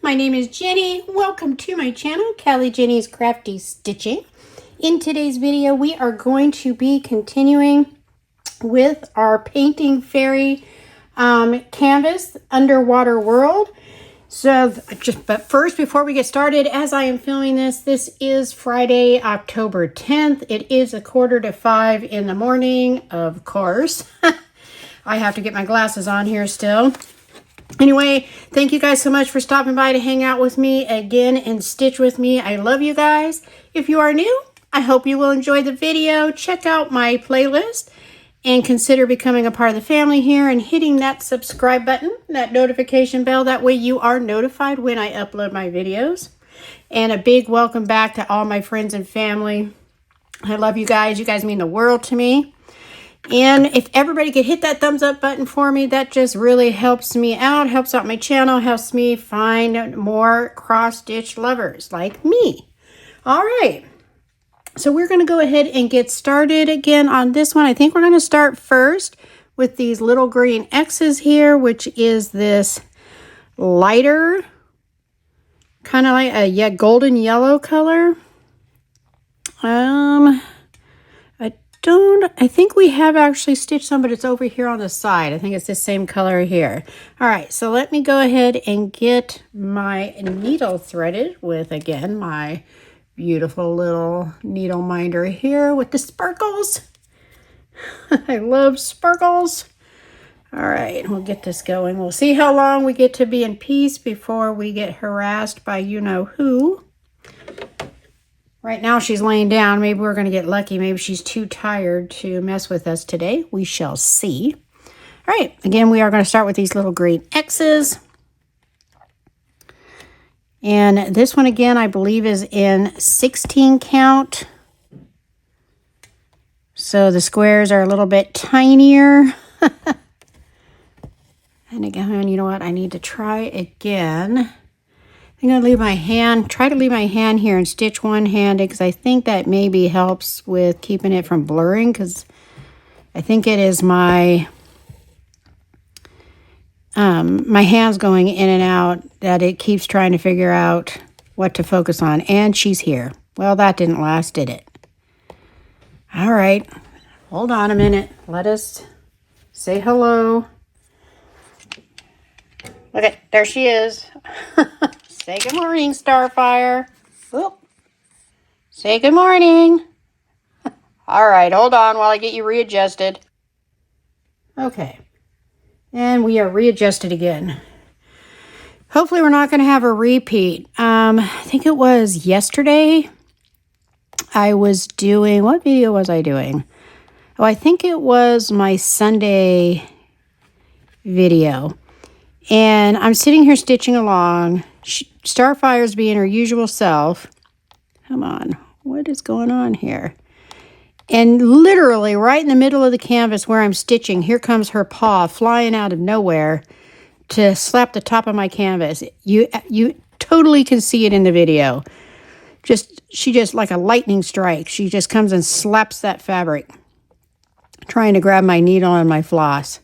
my name is Jenny. Welcome to my channel, Callie Jenny's Crafty Stitching. In today's video, we are going to be continuing with our Painting Fairy canvas, Underwater World. But first, before we get started, as I am filming this, this is Friday, October 10th. It is 4:45 in the morning, of course. I have to get my glasses on here still. Anyway, thank you guys so much for stopping by to hang out with me again and stitch with me. I love you guys. If you are new, I hope you will enjoy the video. Check out my playlist and consider becoming a part of the family here and hitting that subscribe button, that notification bell. That way you are notified when I upload my videos. And a big welcome back to all my friends and family. I love you guys. You guys mean the world to me. And if everybody could hit that thumbs up button for me, that just really helps me out, helps out my channel, helps me find more cross-stitch lovers like me. All right. So we're going to go ahead and get started again on this one. I think we're going to start first with these little green X's here, which is this lighter, kind of like a golden yellow color. I think we have actually stitched some, but it's over here on the side. I think it's the same color here. All right, so let me go ahead and get my needle threaded with, again, my beautiful little needle minder here with the sparkles. I love sparkles. All right, we'll get this going. We'll see how long we get to be in peace before we get harassed by you-know-who. Right now she's laying down. Maybe we're going to get lucky. Maybe she's too tired to mess with us today. We shall see. All right. Again, we are going to start with these little green X's. And this one, again, I believe is in 16 count. So the squares are a little bit tinier. And again, you know what? I need to try again. I'm going to leave my hand, try to leave my hand here and stitch one-handed because I think that maybe helps with keeping it from blurring, because I think it is my my hands going in and out that it keeps trying to figure out what to focus on. And she's here. Well, that didn't last, did it? All right. Hold on a minute. Let us say hello. Okay, there she is. Say good morning, Starfire. Oop. Say good morning. All right, hold on while I get you readjusted. Okay. And we are readjusted again. Hopefully we're not going to have a repeat. I think it was yesterday I was doing, what video was I doing? Oh, I think it was my Sunday video. And I'm sitting here stitching along. Starfire's being her usual self. Come on, what is going on here? And literally right in the middle of the canvas where I'm stitching, here comes her paw flying out of nowhere to slap the top of my canvas. You totally can see it in the video. She just like a lightning strike. She just comes and slaps that fabric, trying to grab my needle and my floss.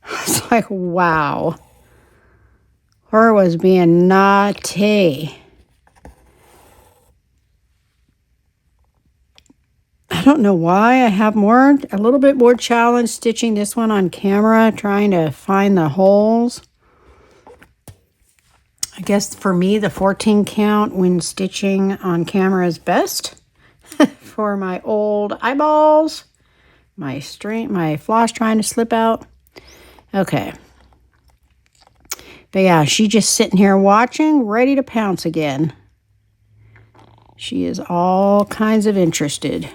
It's like, wow. Her was being naughty. I don't know why I have a little bit more challenge stitching this one on camera, trying to find the holes. I guess for me, the 14 count when stitching on camera is best for my old eyeballs. My floss trying to slip out. Okay. But yeah, she's just sitting here watching, ready to pounce again. She is all kinds of interested.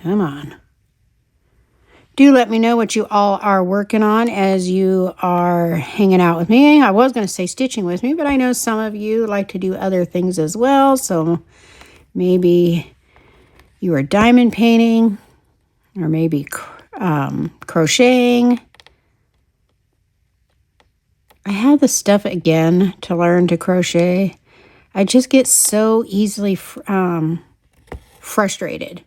Come on. Do let me know what you all are working on as you are hanging out with me. I was going to say stitching with me, but I know some of you like to do other things as well. So maybe you are diamond painting, or maybe crocheting. I have the stuff again to learn to crochet. I just get so easily frustrated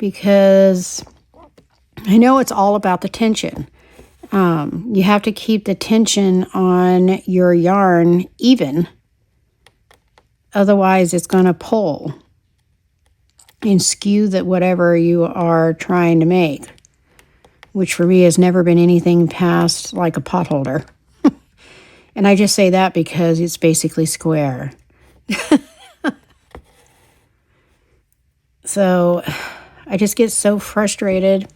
because I know it's all about the tension. You have to keep the tension on your yarn even. Otherwise, it's going to pull and skew that whatever you are trying to make, which for me has never been anything past like a pot holder. And I just say that because it's basically square. So I just get so frustrated.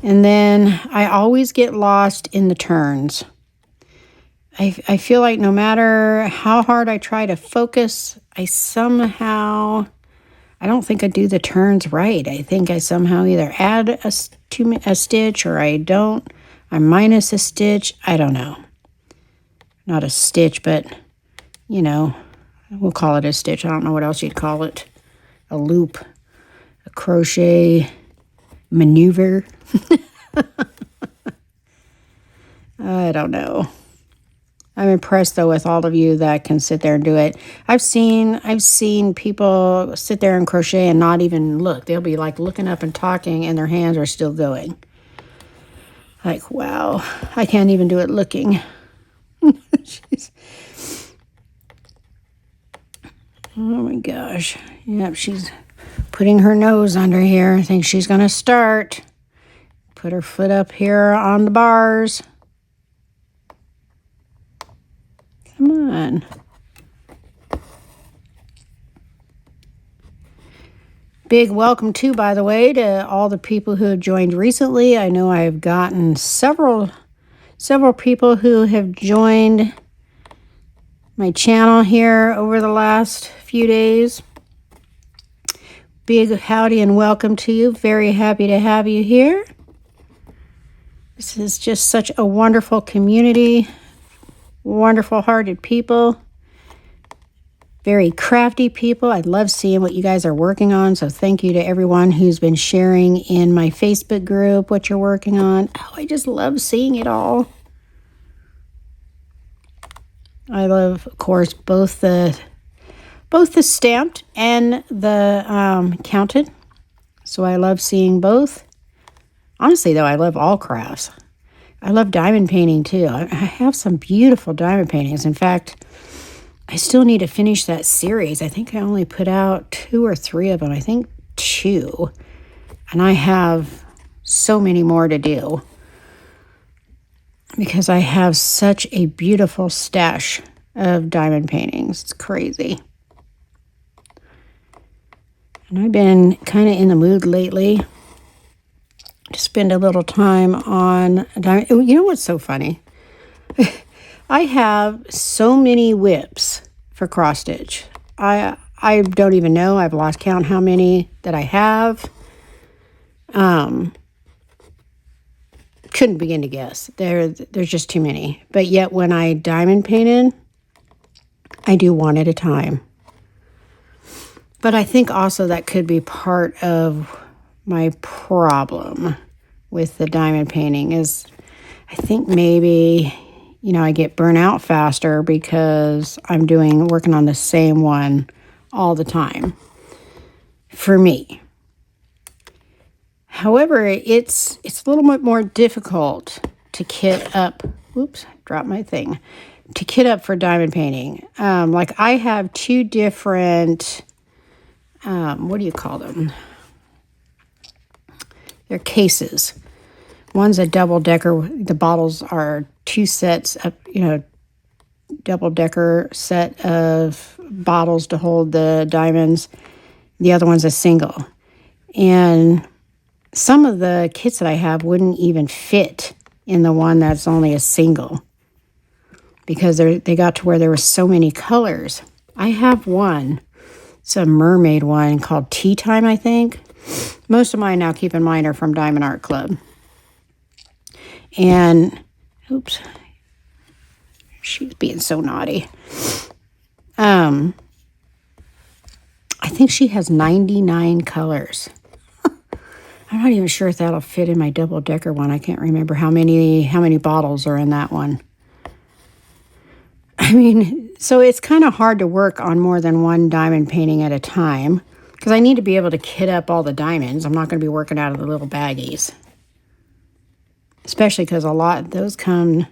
And then I always get lost in the turns. I feel like no matter how hard I try to focus, I don't think I do the turns right. I think I somehow either add a stitch or I don't. I minus a stitch. I don't know. Not a stitch, but, you know, we'll call it a stitch. I don't know what else you'd call it. A loop, a crochet maneuver. I don't know. I'm impressed though with all of you that can sit there and do it. I've seen people sit there and crochet and not even look. They'll be like looking up and talking and their hands are still going. Like, wow, I can't even do it looking. Jeez. Oh my gosh. Yep, she's putting her nose under here. I think she's going to start. Put her foot up here on the bars. Come on. Big welcome too, by the way, to all the people who have joined recently. I know I've gotten several people who have joined my channel here over the last few days. Big howdy and welcome to you. Very happy to have you here. This is just such a wonderful community. Wonderful hearted people. Very crafty people. I love seeing what you guys are working on. So thank you to everyone who's been sharing in my Facebook group what you're working on. Oh, I just love seeing it all. I love, of course, both the stamped and the counted. So I love seeing both. Honestly, though, I love all crafts. I love diamond painting, too. I have some beautiful diamond paintings. In fact, I still need to finish that series. I think I only put out 2 or 3 of them. I think 2. And I have so many more to do because I have such a beautiful stash of diamond paintings. It's crazy. And I've been kind of in the mood lately to spend a little time on diamond. You know what's so funny? I have so many whips for cross stitch. I don't even know. I've lost count how many that I have. Couldn't begin to guess. There's just too many. But yet when I diamond painted, I do one at a time. But I think also that could be part of my problem with the diamond painting is I think maybe, I get burnt out faster because I'm working on the same one all the time for me. However, it's a little bit more difficult to kit up. Oops, dropped my thing. To kit up for diamond painting. Like I have 2 different, what do you call them? They're cases. One's a double-decker. The bottles are 2 sets of, double-decker set of bottles to hold the diamonds. The other one's a single. And some of the kits that I have wouldn't even fit in the one that's only a single because they got to where there were so many colors. I have one. It's a mermaid one called Tea Time, I think. Most of mine now, keep in mind, are from Diamond Art Club. And, oops, she's being so naughty. I think she has 99 colors. I'm not even sure if that'll fit in my double-decker one. I can't remember how many bottles are in that one. I mean, so it's kind of hard to work on more than one diamond painting at a time because I need to be able to kit up all the diamonds. I'm not going to be working out of the little baggies. Especially because a lot of those come,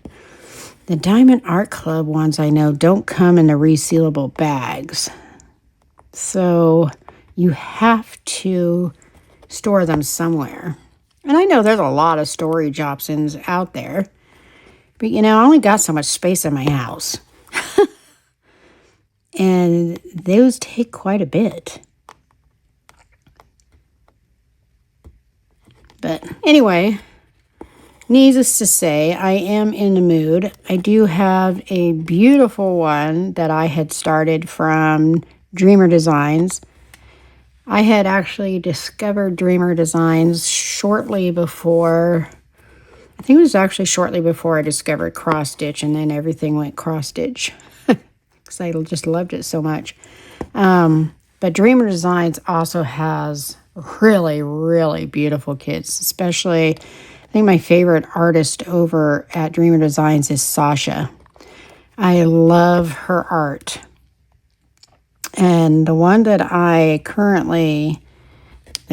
the Diamond Art Club ones I know don't come in the resealable bags. So you have to store them somewhere. And I know there's a lot of storage options out there. But, you know, I only got so much space in my house. And those take quite a bit. But anyway, needless to say, I am in the mood. I do have a beautiful one that I had started from Dreamer Designs. I had actually discovered Dreamer Designs shortly before, I think it was actually shortly before I discovered cross stitch, and then everything went cross stitch because I just loved it so much. But Dreamer Designs also has really, really beautiful kits, especially, I think my favorite artist over at Dreamer Designs is Sasha. I love her art. And the one that the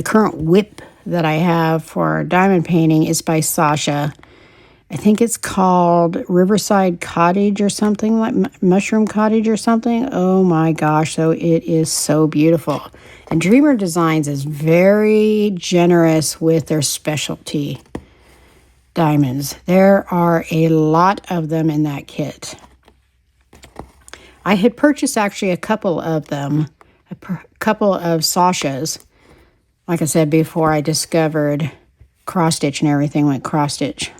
current whip that I have for diamond painting is by Sasha. I think it's called Riverside Cottage or something, like Mushroom Cottage or something. Oh my gosh, so it is so beautiful. And Dreamer Designs is very generous with their specialty diamonds. There are a lot of them in that kit. I had purchased actually a couple of them, a couple of Sasha's, like I said, before I discovered cross stitch and everything went cross stitch.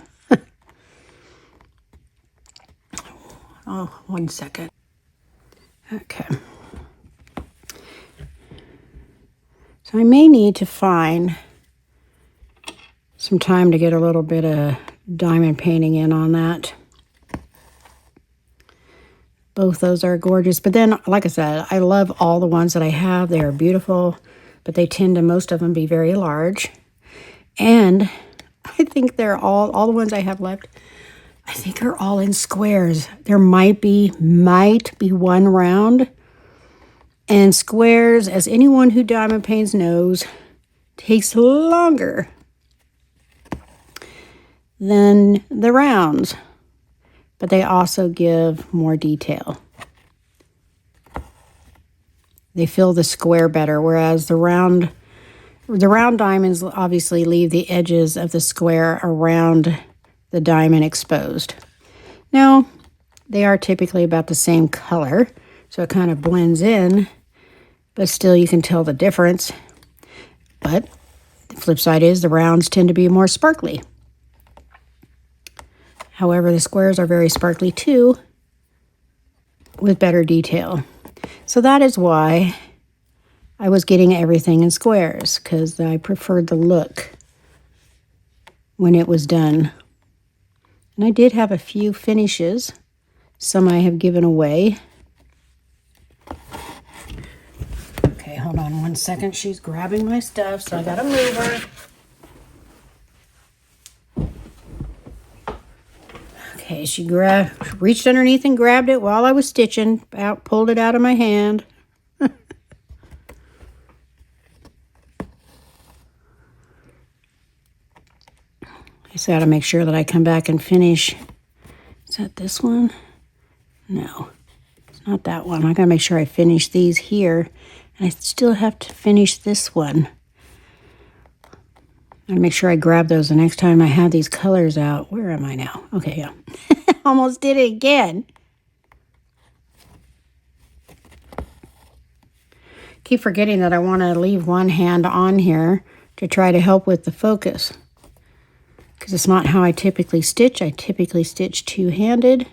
Oh, 1 second. Okay. So I may need to find some time to get a little bit of diamond painting in on that. Both those are gorgeous. But then, like I said, I love all the ones that I have. They are beautiful, but they tend to, most of them, be very large. And I think they're all the ones I have left, I think are all in squares. There might be one round. And squares, as anyone who diamond paints knows, takes longer than the rounds. But they also give more detail. They fill the square better, whereas the round diamonds obviously leave the edges of the square around the diamond exposed. Now, they are typically about the same color, so it kind of blends in, but still you can tell the difference. But the flip side is the rounds tend to be more sparkly. However, the squares are very sparkly too, with better detail. So that is why I was getting everything in squares, because I preferred the look when it was done. And I did have a few finishes. Some I have given away. Okay, hold on 1 second. She's grabbing my stuff, so I gotta move her. Okay, she reached underneath and grabbed it while I was stitching, pulled it out of my hand. I just got to make sure that I come back and finish. Is that this one? No, it's not that one. I got to make sure I finish these here. And I still have to finish this one. I gotta make sure I grab those the next time I have these colors out. Where am I now? Okay, yeah. Almost did it again. Keep forgetting that I want to leave one hand on here to try to help with the focus. Because it's not how I typically stitch. I typically stitch two-handed.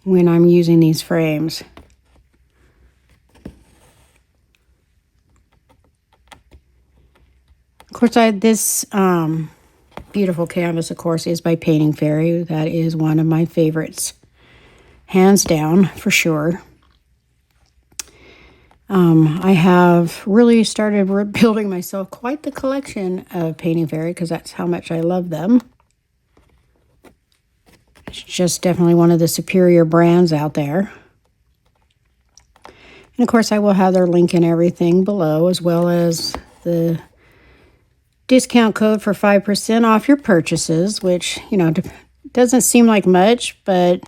When I'm using these frames. Of course, this beautiful canvas, of course, is by Painting Fairy. That is one of my favorites. Hands down, for sure. I have really started building myself quite the collection of Painting Fairy because that's how much I love them. It's just definitely one of the superior brands out there. And of course, I will have their link and everything below, as well as the discount code for 5% off your purchases, which, you know, doesn't seem like much, but,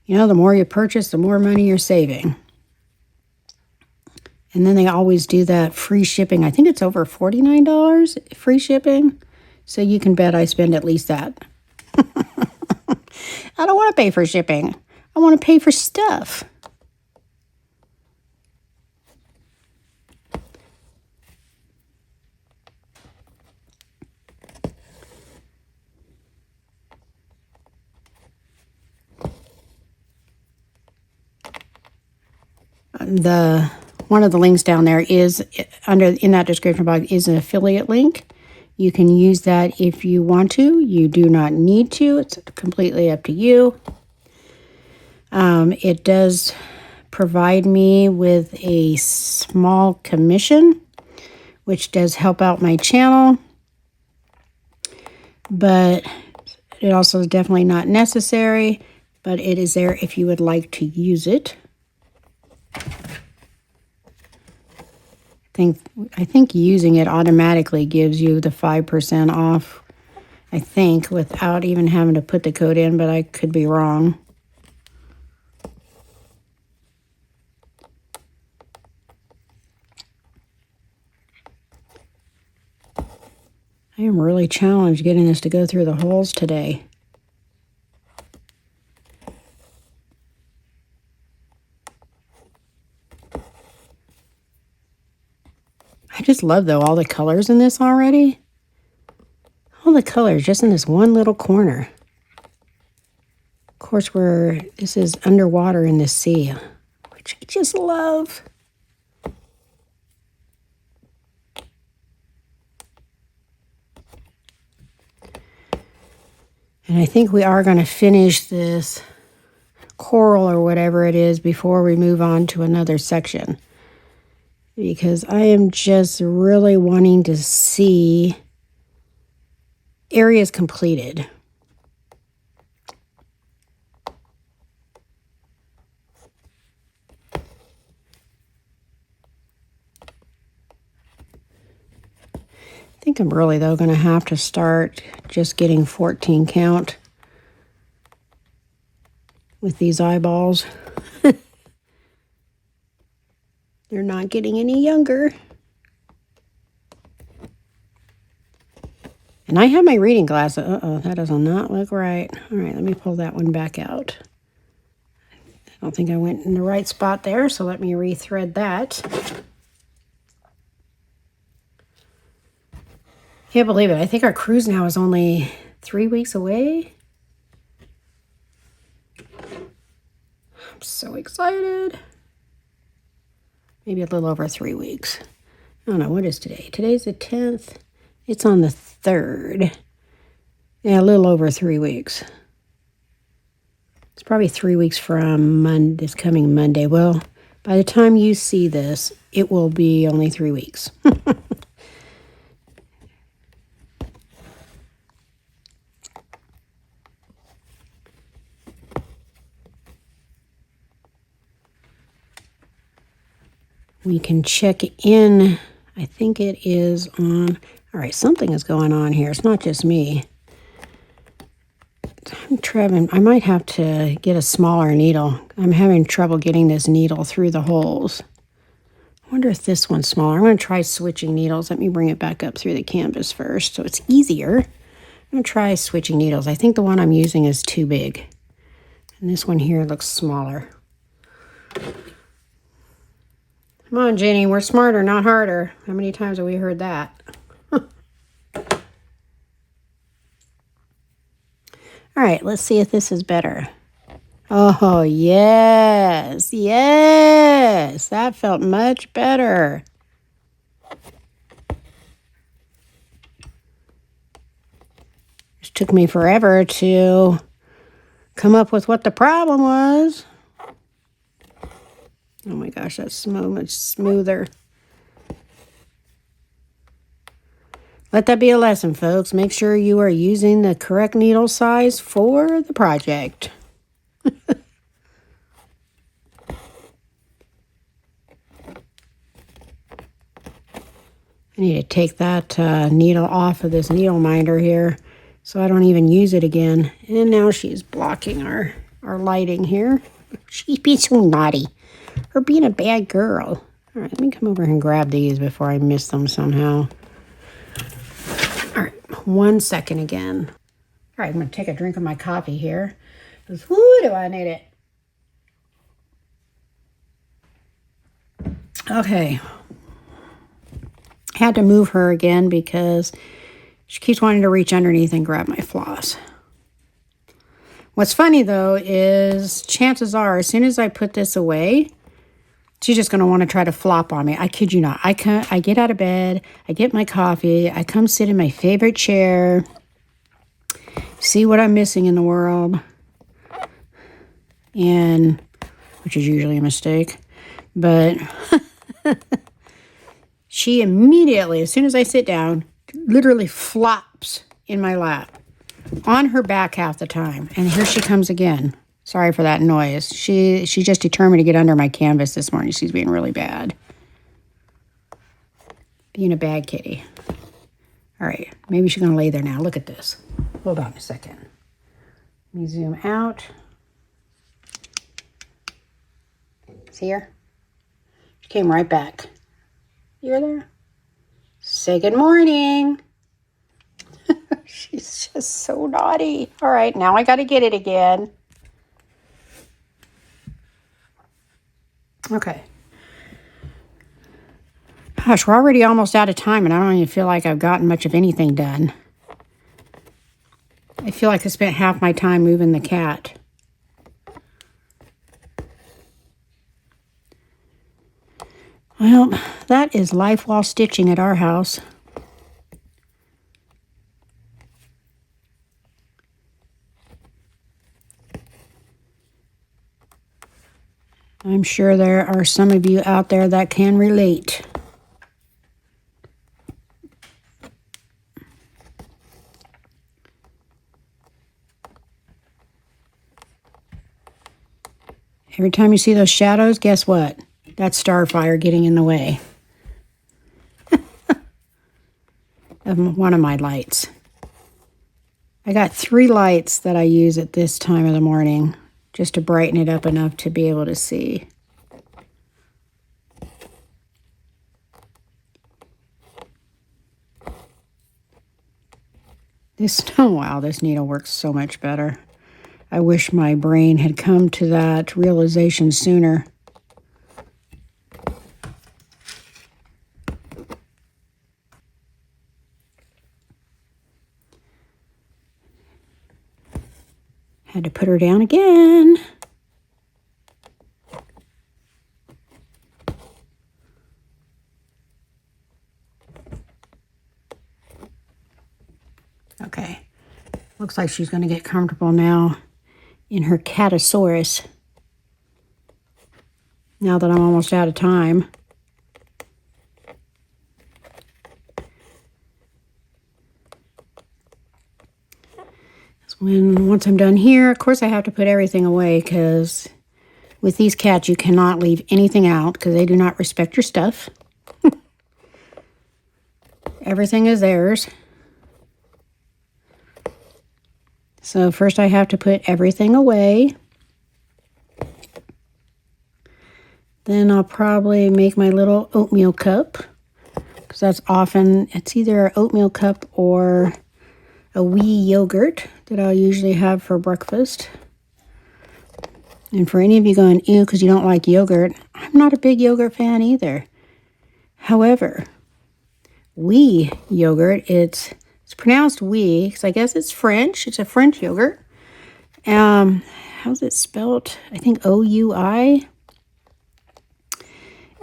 you know, the more you purchase, the more money you're saving. And then they always do that free shipping. I think it's over $49 free shipping. So you can bet I spend at least that. I don't want to pay for shipping. I want to pay for stuff. One of the links down there is in that description box is an affiliate link. You can use that if you want to. You do not need to. It's completely up to you. It does provide me with a small commission, which does help out my channel. But it also is definitely not necessary, but it is there if you would like to use it. I think using it automatically gives you the 5% off, I think, without even having to put the code in, but I could be wrong. I am really challenged getting this to go through the holes today. I just love, though, all the colors in this already. All the colors just in this one little corner. Of course, this is underwater in the sea, which I just love. And I think we are going to finish this coral or whatever it is before we move on to another section. Because I am just really wanting to see areas completed. I think I'm really, though, going to have to start just getting 14 count with these eyeballs. They're not getting any younger. And I have my reading glasses. Uh-oh, that does not look right. All right, let me pull that one back out. I don't think I went in the right spot there, so let me rethread that. Can't believe it. I think our cruise now is only 3 weeks away. I'm so excited. Maybe a little over 3 weeks. I don't know, what is today? Today's the 10th. It's on the 3rd. Yeah, a little over 3 weeks. It's probably 3 weeks from this coming Monday. Well, by the time you see this, it will be only 3 weeks. We can check in. I think it is on. All right, something is going on here. It's not just me. I might have to get a smaller needle. I'm having trouble getting this needle through the holes. I wonder if this one's smaller. I'm going to try switching needles. Let me bring it back up through the canvas first so it's easier. I'm going to try switching needles. I think the one I'm using is too big. And this one here looks smaller. Come on, Jenny, we're smarter, not harder. How many times have we heard that? All right, let's see if this is better. Oh, yes, yes, that felt much better. It took me forever to come up with what the problem was. Oh my gosh, that's so much smoother. Let that be a lesson, folks. Make sure you are using the correct needle size for the project. I need to take that needle off of this needle minder here so I don't even use it again. And now she's blocking our lighting here. She's being so naughty. Her being a bad girl. All right, let me come over and grab these before I miss them somehow. All right, 1 second again. All right, I'm going to take a drink of my coffee here. Because, whoo, do I need it. Okay. Had to move her again because she keeps wanting to reach underneath and grab my floss. What's funny, though, is chances are, as soon as I put this away, she's just going to want to try to flop on me. I kid you not. I get out of bed, I get my coffee, I come sit in my favorite chair, see what I'm missing in the world, and which is usually a mistake, but she immediately, as soon as I sit down, literally flops in my lap, on her back half the time. And here she comes again. Sorry for that noise. She's just determined to get under my canvas this morning. She's being really bad. Being a bad kitty. All right, maybe she's going to lay there now. Look at this. Hold on a second. Let me zoom out. See her? She came right back. You're there? Say good morning. She's just so naughty. All right, now I got to get it again. Okay. Gosh, we're already almost out of time, and I don't even feel like I've gotten much of anything done. I feel like I spent half my time moving the cat. Well, that is life while stitching at our house. I'm sure there are some of you out there that can relate. Every time you see those shadows, guess what? That's Starfire getting in the way of one of my lights. I got 3 lights that I use at this time of the morning just to brighten it up enough to be able to see. Wow, this needle works so much better. I wish my brain had come to that realization sooner. Had to put her down again. Okay, looks like she's going to get comfortable now in her catosaurus. Now that I'm almost out of time. Once I'm done here, of course I have to put everything away because with these cats you cannot leave anything out because they do not respect your stuff. Everything is theirs. So first I have to put everything away. Then I'll probably make my little oatmeal cup because that's often, it's either an oatmeal cup or a wee yogurt that I'll usually have for breakfast. And for any of you going, ew, because you don't like yogurt, I'm not a big yogurt fan either. However, wee yogurt, it's pronounced wee, because I guess it's French. It's a French yogurt. How's it spelled? I think O-U-I.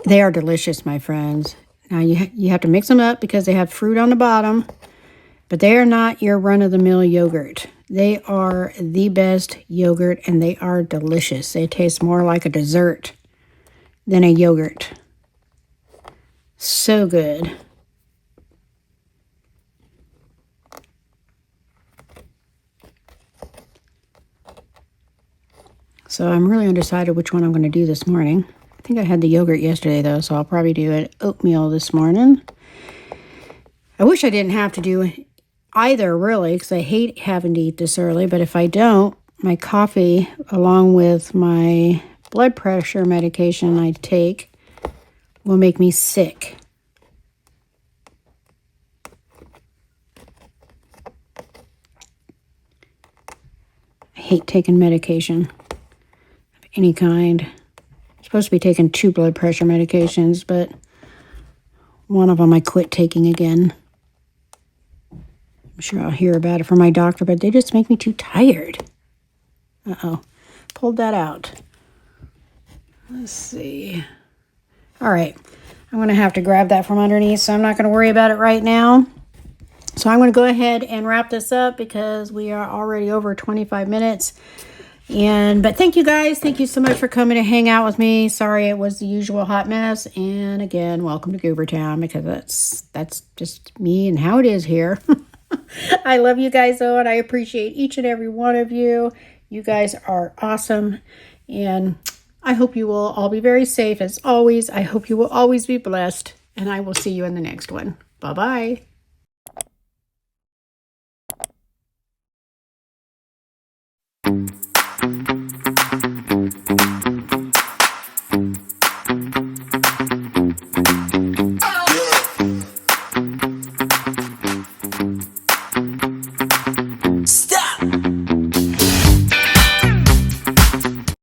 They are delicious, my friends. Now, you have to mix them up because they have fruit on the bottom. But they are not your run-of-the-mill yogurt. They are the best yogurt, and they are delicious. They taste more like a dessert than a yogurt. So good. So I'm really undecided which one I'm going to do this morning. I think I had the yogurt yesterday, though, so I'll probably do an oatmeal this morning. I wish I didn't have to do either, really, because I hate having to eat this early. But if I don't, my coffee, along with my blood pressure medication I take, will make me sick. I hate taking medication of any kind. I'm supposed to be taking 2 blood pressure medications, but one of them I quit taking again. I'm sure I'll hear about it from my doctor, but they just make me too tired. Uh-oh. Pulled that out. Let's see. All right. I'm going to have to grab that from underneath, so I'm not going to worry about it right now. So I'm going to go ahead and wrap this up because we are already over 25 minutes. But thank you guys. Thank you so much for coming to hang out with me. Sorry it was the usual hot mess. And again, welcome to Goobertown, because that's just me and how it is here. I love you guys though, and I appreciate each and every one of you. You guys are awesome. And I hope you will all be very safe as always. I hope you will always be blessed. And I will see you in the next one. Bye-bye.